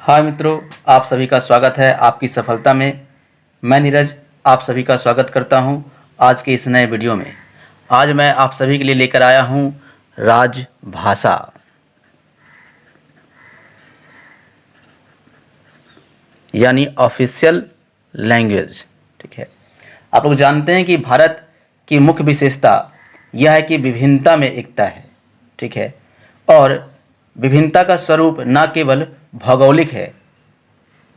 हाय मित्रों, आप सभी का स्वागत है आपकी सफलता में। मैं नीरज आप सभी का स्वागत करता हूं आज के इस नए वीडियो में। आज मैं आप सभी के लिए लेकर आया हूं राजभाषा, यानी ऑफिशियल लैंग्वेज। ठीक है, आप लोग जानते हैं कि भारत की मुख्य विशेषता यह है कि विभिन्नता में एकता है। ठीक है, और विभिन्नता का स्वरूप न केवल भौगोलिक है,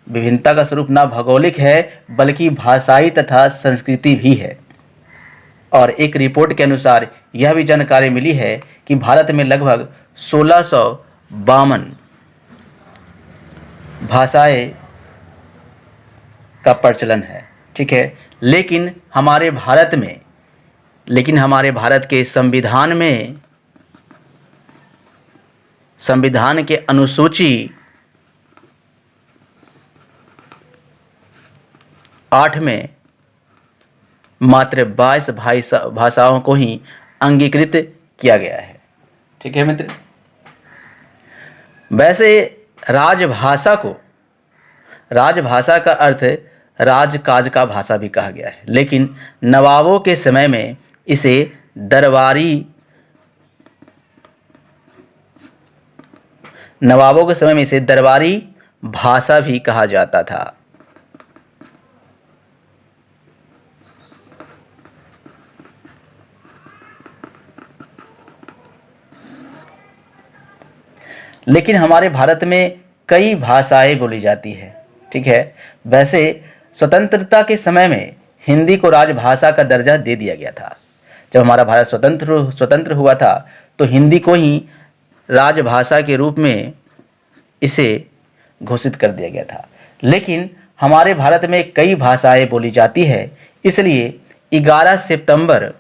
विभिन्नता का स्वरूप न भौगोलिक है बल्कि भाषाई तथा संस्कृति भी है। और एक रिपोर्ट के अनुसार यह भी जानकारी मिली है कि भारत में लगभग 1652 भाषाएं का प्रचलन है। ठीक है, लेकिन हमारे भारत के संविधान के अनुसूची 8 में मात्र 22 भाषाओं को ही अंगीकृत किया गया है। ठीक है मित्र, वैसे राजभाषा का अर्थ राजकाज का भाषा भी कहा गया है, लेकिन नवाबों के समय में इसे दरबारी भाषा भी कहा जाता था। लेकिन हमारे भारत में कई भाषाएं बोली जाती है। ठीक है, वैसे स्वतंत्रता के समय में हिंदी को राजभाषा का दर्जा दे दिया गया था। जब हमारा भारत स्वतंत्र हुआ था तो हिंदी को ही राजभाषा के रूप में इसे घोषित कर दिया गया था। लेकिन हमारे भारत में कई भाषाएं बोली जाती है, इसलिए 11 सितंबर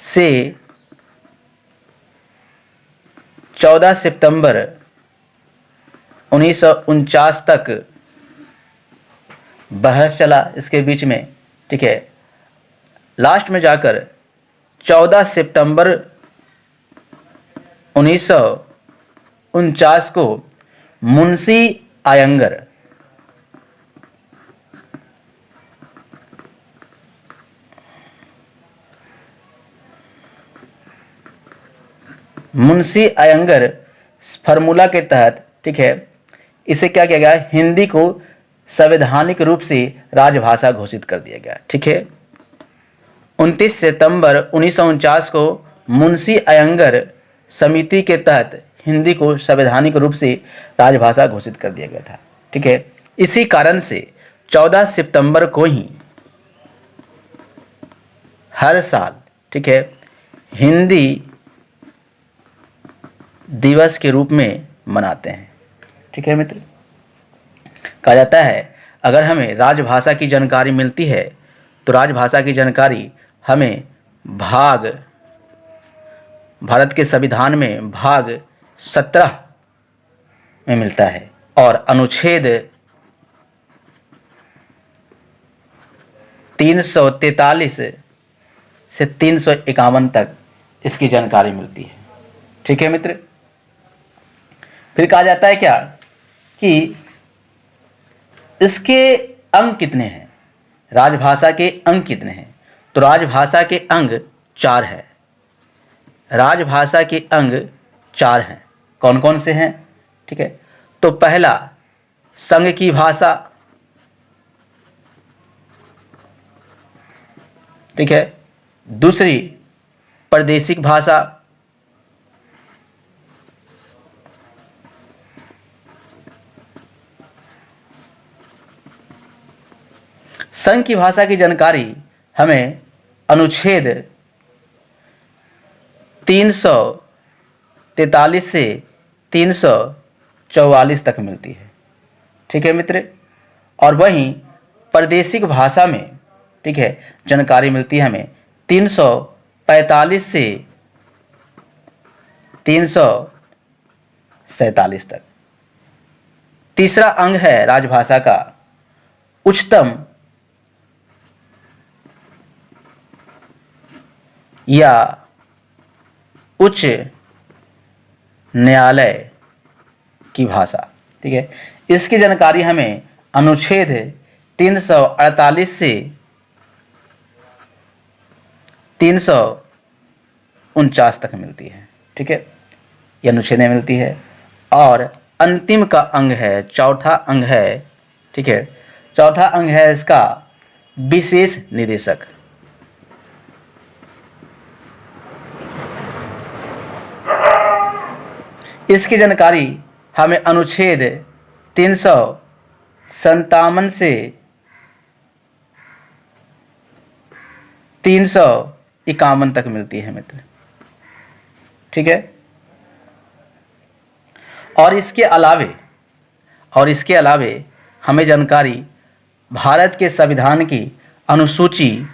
से 14 सितंबर 1949 तक बहस चला इसके बीच में। ठीक है, लास्ट में जाकर 14 सितंबर 1949 को मुंशी आयंगर फार्मूला के तहत, ठीक है, इसे क्या किया गया, हिंदी को संवैधानिक रूप से राजभाषा घोषित कर दिया गया। ठीक है, 29 सितंबर 1949 को मुंशी आयंगर समिति के तहत हिंदी को संवैधानिक रूप से राजभाषा घोषित कर दिया गया था। ठीक है, इसी कारण से 14 सितंबर को ही हर साल, ठीक है, हिंदी दिवस के रूप में मनाते हैं। ठीक है मित्र, कहा जाता है अगर हमें राजभाषा की जानकारी मिलती है तो राजभाषा की जानकारी हमें भारत के संविधान में भाग 17 में मिलता है और अनुच्छेद 343 से 351 तक इसकी जानकारी मिलती है। ठीक है मित्र, फिर कहा जाता है क्या कि इसके अंग कितने हैं, राजभाषा के अंग कितने हैं, तो राजभाषा के अंग 4 हैं। राजभाषा के अंग 4 हैं। कौन कौन से हैं? ठीक है, तो पहला संघ की भाषा, ठीक है, दूसरी प्रादेशिक भाषा, संघ की भाषा की जानकारी हमें अनुच्छेद 343 से 344 तक मिलती है। ठीक है मित्र, और वहीं प्रादेशिक भाषा में, ठीक है, जानकारी मिलती है हमें 345 से 347 तक। तीसरा अंग है राजभाषा का उच्चतम या उच्च न्यायालय की भाषा। ठीक है, इसकी जानकारी हमें अनुच्छेद 348 से 349 तक मिलती है। ठीक है, ये अनुच्छेद में मिलती है। और अंतिम का अंग है, चौथा अंग है। ठीक है, चौथा अंग है इसका विशेष निदेशक। इसकी जानकारी हमें अनुच्छेद 357 से 351 तक मिलती है मित्र। ठीक है, और इसके अलावे हमें जानकारी भारत के संविधान की अनुसूची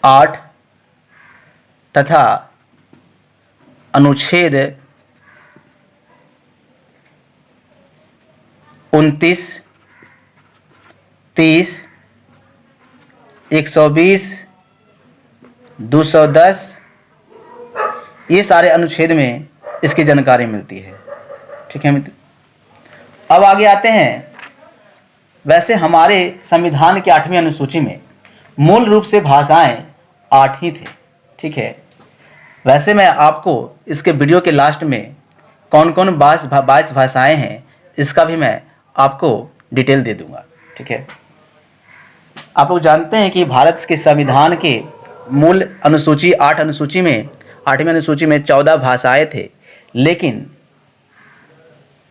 8 तथा अनुच्छेद 29, 30, 120, 210 ये सारे अनुच्छेद में इसकी जानकारी मिलती है। ठीक है मित्र, अब आगे आते हैं। वैसे हमारे संविधान की 8वीं अनुसूची में मूल रूप से भाषाएं 8 ही थे। ठीक है, वैसे मैं आपको इसके वीडियो के लास्ट में कौन कौन 22 भाषाएं हैं इसका भी मैं आपको डिटेल दे दूंगा। ठीक है, आप लोग जानते हैं कि भारत के संविधान के मूल अनुसूची 8वीं अनुसूची में 14 भाषाएं थे, लेकिन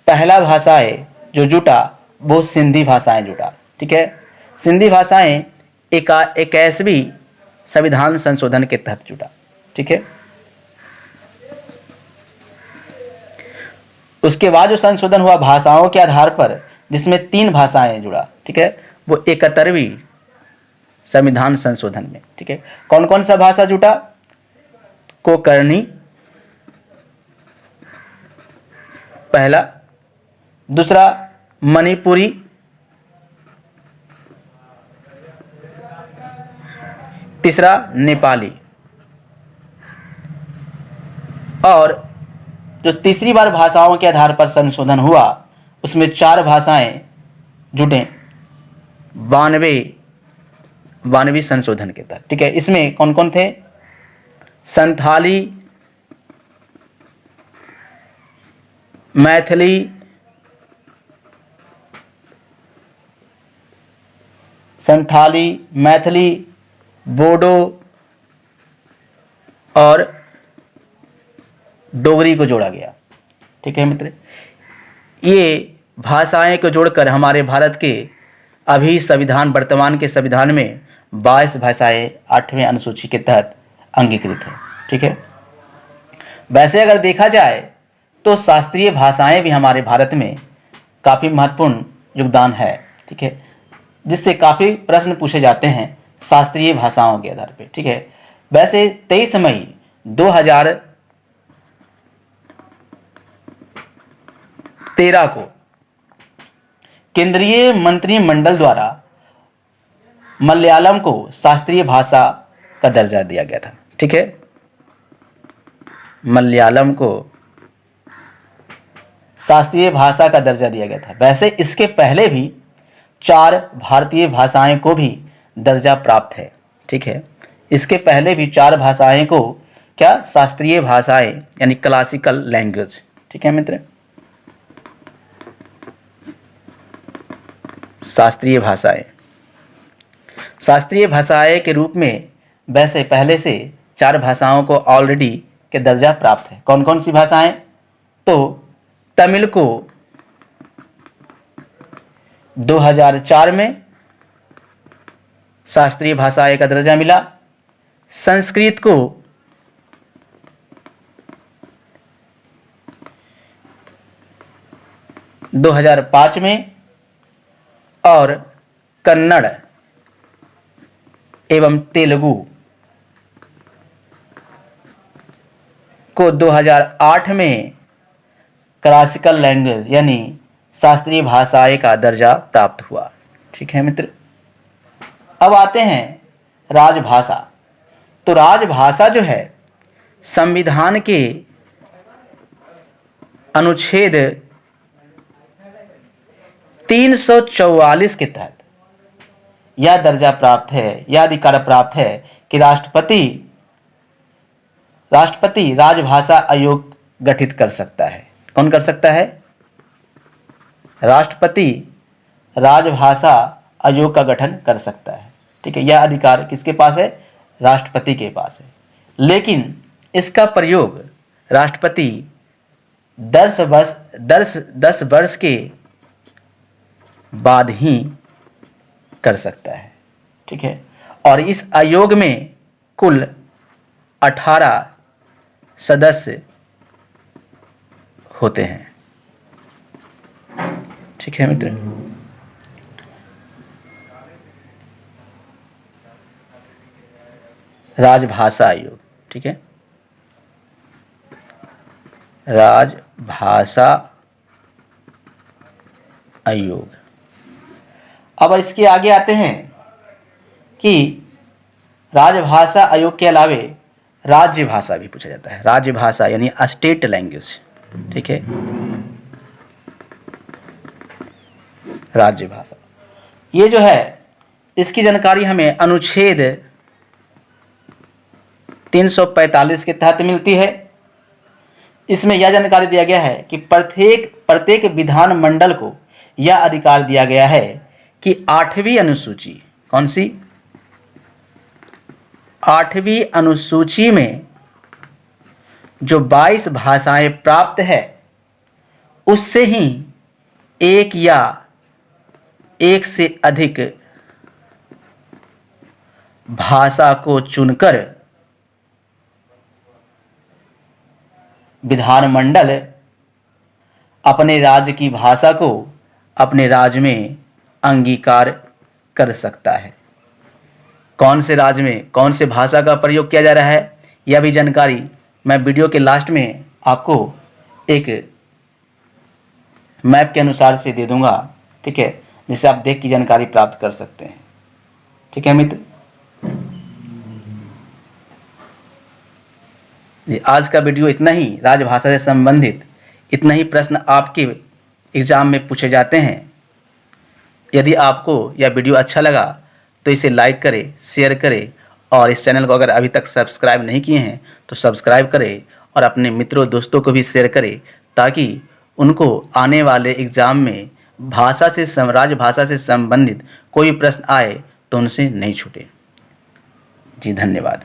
पहला भाषाएं जो जुटा वो सिंधी भाषाएं जुटा। ठीक है, सिंधी भाषाएं 21वीं संविधान संशोधन के तहत जुटा। ठीक है, उसके बाद जो संशोधन हुआ भाषाओं के आधार पर, जिसमें 3 भाषाएं जुड़ा। ठीक है, वो 71वीं संविधान संशोधन में। ठीक है, कौन कौन सा भाषा जुटा? कोंकणी पहला, दूसरा मणिपुरी, तीसरा नेपाली, और जो तीसरी बार भाषाओं के आधार पर संशोधन हुआ उसमें 4 भाषाएं जुटे 92वीं संशोधन के तहत। ठीक है, इसमें कौन कौन थे? संथाली, मैथिली, बोडो और डोगरी को जोड़ा गया। ठीक है मित्र, ये भाषाएं को जोड़कर हमारे भारत के अभी वर्तमान के संविधान में 22 भाषाएं 8वीं अनुसूची के तहत अंगीकृत है। ठीक है, वैसे अगर देखा जाए तो शास्त्रीय भाषाएं भी हमारे भारत में काफ़ी महत्वपूर्ण योगदान है। ठीक है, जिससे काफ़ी प्रश्न पूछे जाते हैं शास्त्रीय भाषाओं के आधार पर। ठीक है, वैसे 23 मई 2013 को केंद्रीय मंत्रिमंडल द्वारा मलयालम को शास्त्रीय भाषा का दर्जा दिया गया था। ठीक है, मलयालम को शास्त्रीय भाषा का दर्जा दिया गया था। वैसे इसके पहले भी 4 भारतीय भाषाएं को भी दर्जा प्राप्त है। ठीक है, इसके पहले भी 4 भाषाएं को क्या शास्त्रीय भाषाएं यानी क्लासिकल लैंग्वेज। ठीक है मित्र, शास्त्रीय भाषाएं के रूप में वैसे पहले से 4 भाषाओं को ऑलरेडी के दर्जा प्राप्त है। कौन कौन सी भाषाएं? तो तमिल को 2004 में शास्त्रीय भाषा का दर्जा मिला। संस्कृत को 2005 में और कन्नड़ एवं तेलुगु को 2008 में क्लासिकल लैंग्वेज यानी शास्त्रीय भाषाएं का दर्जा प्राप्त हुआ। ठीक है मित्र, अब आते हैं राजभाषा। तो राजभाषा जो है संविधान के अनुच्छेद 344 के तहत यह दर्जा प्राप्त है, यह अधिकार प्राप्त है कि राष्ट्रपति राजभाषा आयोग गठित कर सकता है। कौन कर सकता है? राष्ट्रपति राजभाषा आयोग का गठन कर सकता है। ठीक है, यह अधिकार किसके पास है? राष्ट्रपति के पास है। लेकिन इसका प्रयोग राष्ट्रपति 10 वर्ष के बाद ही कर सकता है। ठीक है, और इस आयोग में कुल 18 सदस्य होते हैं। ठीक है मित्र, राजभाषा आयोग। ठीक है, राजभाषा आयोग। अब इसके आगे आते हैं कि राजभाषा आयोग के अलावे राज्य भाषा भी पूछा जाता है। राज्य भाषा यानी स्टेट लैंग्वेज। ठीक है, राज्य भाषा ये जो है इसकी जानकारी हमें अनुच्छेद 345 के तहत मिलती है। इसमें यह जानकारी दिया गया है कि प्रत्येक विधान मंडल को यह अधिकार दिया गया है कि 8वीं अनुसूची, कौन सी? 8वीं अनुसूची में जो 22 भाषाएं प्राप्त है उससे ही एक या एक से अधिक भाषा को चुनकर विधानमंडल अपने राज्य की भाषा को अपने राज्य में अंगीकार कर सकता है। कौन से राज्य में कौन से भाषा का प्रयोग किया जा रहा है, यह भी जानकारी मैं वीडियो के लास्ट में आपको एक मैप के अनुसार से दे दूंगा। ठीक है, जिससे आप देख की जानकारी प्राप्त कर सकते हैं। ठीक है मित्र, आज का वीडियो इतना ही। राजभाषा से संबंधित इतना ही प्रश्न आपके एग्जाम में पूछे जाते हैं। यदि आपको यह वीडियो अच्छा लगा तो इसे लाइक करें, शेयर करें और इस चैनल को अगर अभी तक सब्सक्राइब नहीं किए हैं तो सब्सक्राइब करें और अपने मित्रों दोस्तों को भी शेयर करें ताकि उनको आने वाले एग्ज़ाम में राजभाषा से संबंधित कोई प्रश्न आए तो उनसे नहीं छूटे। जी धन्यवाद।